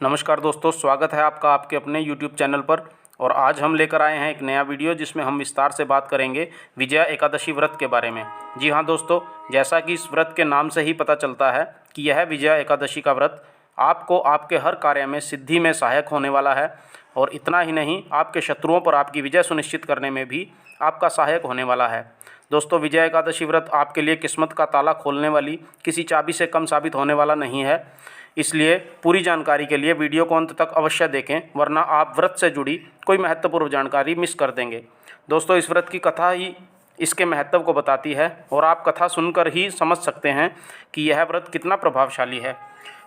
नमस्कार दोस्तों, स्वागत है आपका आपके अपने YouTube चैनल पर। और आज हम लेकर आए हैं एक नया वीडियो जिसमें हम विस्तार से बात करेंगे विजया एकादशी व्रत के बारे में। जी हाँ दोस्तों, जैसा कि इस व्रत के नाम से ही पता चलता है कि यह विजया एकादशी का व्रत आपको आपके हर कार्य में सिद्धि में सहायक होने वाला है। और इतना ही नहीं, आपके शत्रुओं पर आपकी विजय सुनिश्चित करने में भी आपका सहायक होने वाला है। दोस्तों, विजया एकादशी व्रत आपके लिए किस्मत का ताला खोलने वाली किसी चाबी से कम साबित होने वाला नहीं है। इसलिए पूरी जानकारी के लिए वीडियो को अंत तक अवश्य देखें, वरना आप व्रत से जुड़ी कोई महत्वपूर्ण जानकारी मिस कर देंगे। दोस्तों, इस व्रत की कथा ही इसके महत्व को बताती है और आप कथा सुनकर ही समझ सकते हैं कि यह व्रत कितना प्रभावशाली है।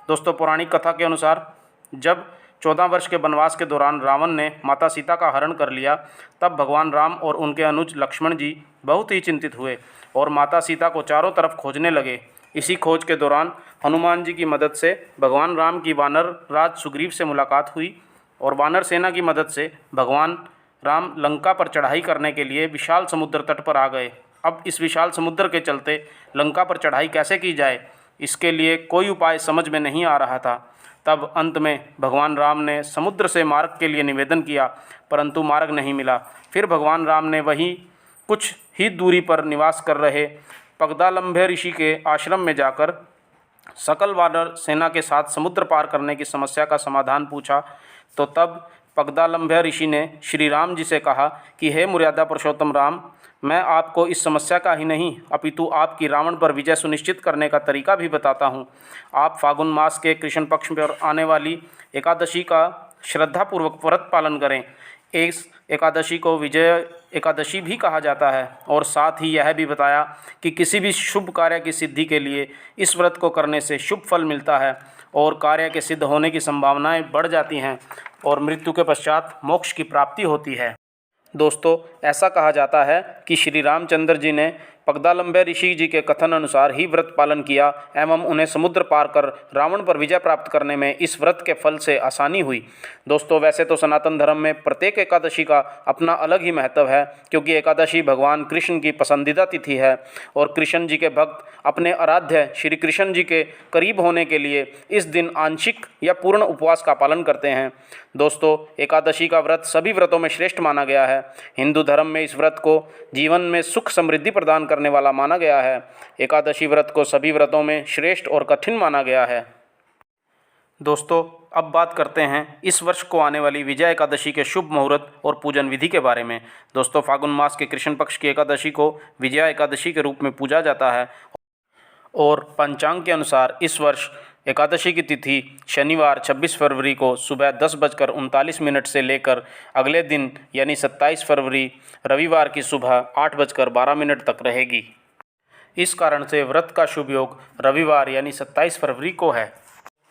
दोस्तों, पौराणिक कथा के अनुसार जब 14 वर्ष के वनवास के दौरान रावण ने माता सीता का हरण कर लिया, तब भगवान राम और उनके अनुज लक्ष्मण जी बहुत ही चिंतित हुए और माता सीता को चारों तरफ खोजने लगे। इसी खोज के दौरान हनुमान जी की मदद से भगवान राम की वानर राज सुग्रीव से मुलाकात हुई और वानर सेना की मदद से भगवान राम लंका पर चढ़ाई करने के लिए विशाल समुद्र तट पर आ गए। अब इस विशाल समुद्र के चलते लंका पर चढ़ाई कैसे की जाए, इसके लिए कोई उपाय समझ में नहीं आ रहा था। तब अंत में भगवान राम ने समुद्र से मार्ग के लिए निवेदन किया, परंतु मार्ग नहीं मिला। फिर भगवान राम ने वहीं कुछ ही दूरी पर निवास कर रहे पगदालंभ्य ऋषि के आश्रम में जाकर सकल वानर सेना के साथ समुद्र पार करने की समस्या का समाधान पूछा। तो तब पगदालंभ्य ऋषि ने श्री राम जी से कहा कि हे मर्यादा पुरुषोत्तम राम, मैं आपको इस समस्या का ही नहीं अपितु आपकी रावण पर विजय सुनिश्चित करने का तरीका भी बताता हूँ। आप फागुन मास के कृष्ण पक्ष पर आने वाली एकादशी का श्रद्धापूर्वक व्रत पालन करें। इस एकादशी को विजय एकादशी भी कहा जाता है। और साथ ही यह भी बताया कि किसी भी शुभ कार्य की सिद्धि के लिए इस व्रत को करने से शुभ फल मिलता है और कार्य के सिद्ध होने की संभावनाएं बढ़ जाती हैं और मृत्यु के पश्चात मोक्ष की प्राप्ति होती है। दोस्तों, ऐसा कहा जाता है कि श्री रामचंद्र जी ने पगदालंभ्य ऋषि जी के कथन अनुसार ही व्रत पालन किया एवं उन्हें समुद्र पार कर रावण पर विजय प्राप्त करने में इस व्रत के फल से आसानी हुई। दोस्तों, वैसे तो सनातन धर्म में प्रत्येक एकादशी का अपना अलग ही महत्व है, क्योंकि एकादशी भगवान कृष्ण की पसंदीदा तिथि है और कृष्ण जी के भक्त अपने आराध्य श्री कृष्ण जी के करीब होने के लिए इस दिन आंशिक या पूर्ण उपवास का पालन करते हैं। दोस्तों, एकादशी का व्रत सभी व्रतों में श्रेष्ठ माना गया है। हिंदू धर्म में इस व्रत को जीवन में सुख समृद्धि प्रदान करने वाला माना गया है। एकादशी व्रत को सभी व्रतों में श्रेष्ठ और कठिन माना गया है। दोस्तों, अब बात करते हैं इस वर्ष को आने वाली विजया एकादशी के शुभ मुहूर्त और पूजन विधि के बारे में। दोस्तों, फागुन मास के कृष्ण पक्ष की एकादशी को विजया एकादशी के रूप में पूजा जाता है और पंचांग के अनुसार इस वर्ष एकादशी की तिथि शनिवार 26 फरवरी को सुबह 10:39 से लेकर अगले दिन यानी 27 फरवरी रविवार की सुबह 8:12 तक रहेगी। इस कारण से व्रत का शुभ योग रविवार यानी 27 फरवरी को है।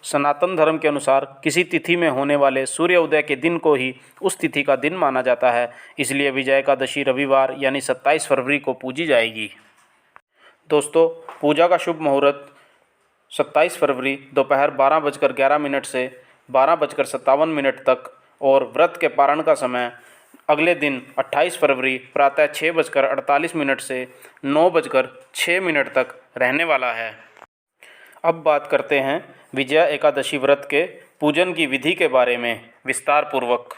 सनातन धर्म के अनुसार किसी तिथि में होने वाले सूर्य उदय के दिन को ही उस तिथि का दिन माना जाता है, इसलिए विजया एकादशी रविवार यानी 27 फरवरी को पूजी जाएगी। दोस्तों, पूजा का शुभ मुहूर्त 27 फरवरी दोपहर 12:11 से 12:57 तक और व्रत के पारण का समय अगले दिन 28 फरवरी प्रातः 6:48 से 9:06 तक रहने वाला है। अब बात करते हैं विजया एकादशी व्रत के पूजन की विधि के बारे में विस्तार पूर्वक।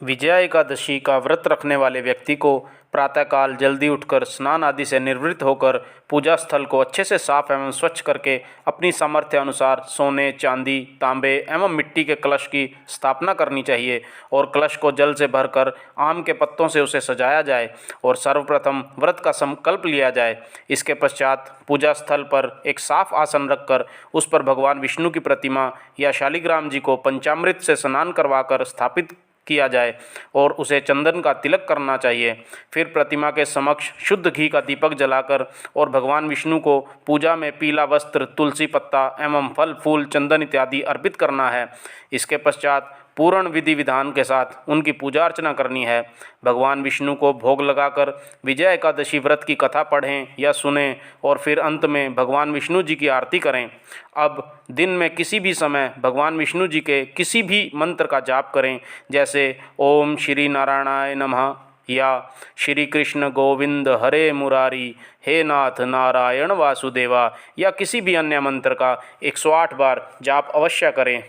विजया एकादशी का व्रत रखने वाले व्यक्ति को प्रातःकाल जल्दी उठकर स्नान आदि से निवृत्त होकर पूजा स्थल को अच्छे से साफ एवं स्वच्छ करके अपनी सामर्थ्य अनुसार सोने, चांदी, तांबे एवं मिट्टी के कलश की स्थापना करनी चाहिए और कलश को जल से भरकर आम के पत्तों से उसे सजाया जाए और सर्वप्रथम व्रत का संकल्प लिया जाए। इसके पश्चात पूजा स्थल पर एक साफ आसन रखकर उस पर भगवान विष्णु की प्रतिमा या शालिग्राम जी को पंचामृत से स्नान करवाकर स्थापित किया जाए और उसे चंदन का तिलक करना चाहिए। फिर प्रतिमा के समक्ष शुद्ध घी का दीपक जलाकर और भगवान विष्णु को पूजा में पीला वस्त्र, तुलसी पत्ता एवं फल फूल, चंदन इत्यादि अर्पित करना है। इसके पश्चात पूर्ण विधि विधान के साथ उनकी पूजा अर्चना करनी है। भगवान विष्णु को भोग लगाकर विजया एकादशी व्रत की कथा पढ़ें या सुनें और फिर अंत में भगवान विष्णु जी की आरती करें। अब दिन में किसी भी समय भगवान विष्णु जी के किसी भी मंत्र का जाप करें, जैसे ओम श्री नारायणाय नमः, या श्री कृष्ण गोविंद हरे मुरारी, हे नाथ नारायण वासुदेवा, या किसी भी अन्य मंत्र का 108 बार जाप अवश्य करें।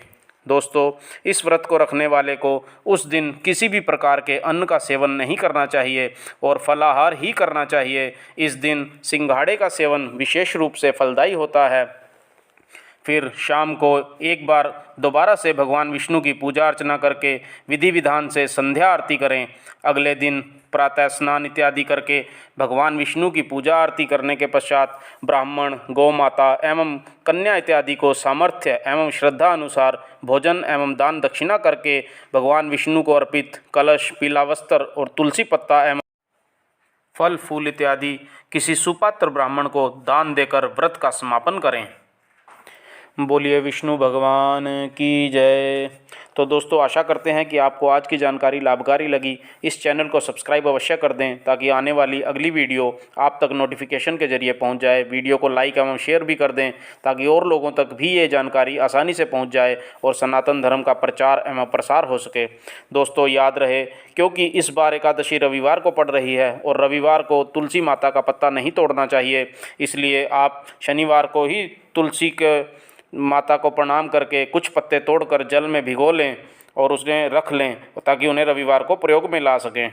दोस्तों, इस व्रत को रखने वाले को उस दिन किसी भी प्रकार के अन्न का सेवन नहीं करना चाहिए और फलाहार ही करना चाहिए। इस दिन सिंघाड़े का सेवन विशेष रूप से फलदायी होता है। फिर शाम को एक बार दोबारा से भगवान विष्णु की पूजा अर्चना करके विधि विधान से संध्या आरती करें। अगले दिन प्रातः स्नान इत्यादि करके भगवान विष्णु की पूजा आरती करने के पश्चात ब्राह्मण, गौ माता एवं कन्या इत्यादि को सामर्थ्य एवं श्रद्धा अनुसार भोजन एवं दान दक्षिणा करके भगवान विष्णु को अर्पित कलश, पीला वस्त्र और तुलसी पत्ता एवं फल फूल इत्यादि किसी सुपात्र ब्राह्मण को दान देकर व्रत का समापन करें। बोलिए विष्णु भगवान की जय। तो दोस्तों, आशा करते हैं कि आपको आज की जानकारी लाभकारी लगी। इस चैनल को सब्सक्राइब अवश्य कर दें ताकि आने वाली अगली वीडियो आप तक नोटिफिकेशन के जरिए पहुंच जाए। वीडियो को लाइक एवं शेयर भी कर दें ताकि और लोगों तक भी ये जानकारी आसानी से पहुंच जाए और सनातन धर्म का प्रचार एवं प्रसार हो सके। दोस्तों, याद रहे, क्योंकि इस बार एकादशी रविवार को पड़ रही है और रविवार को तुलसी माता का पत्ता नहीं तोड़ना चाहिए, इसलिए आप शनिवार को ही तुलसी के माता को प्रणाम करके कुछ पत्ते तोड़कर जल में भिगो लें और उसमें रख लें ताकि उन्हें रविवार को प्रयोग में ला सकें।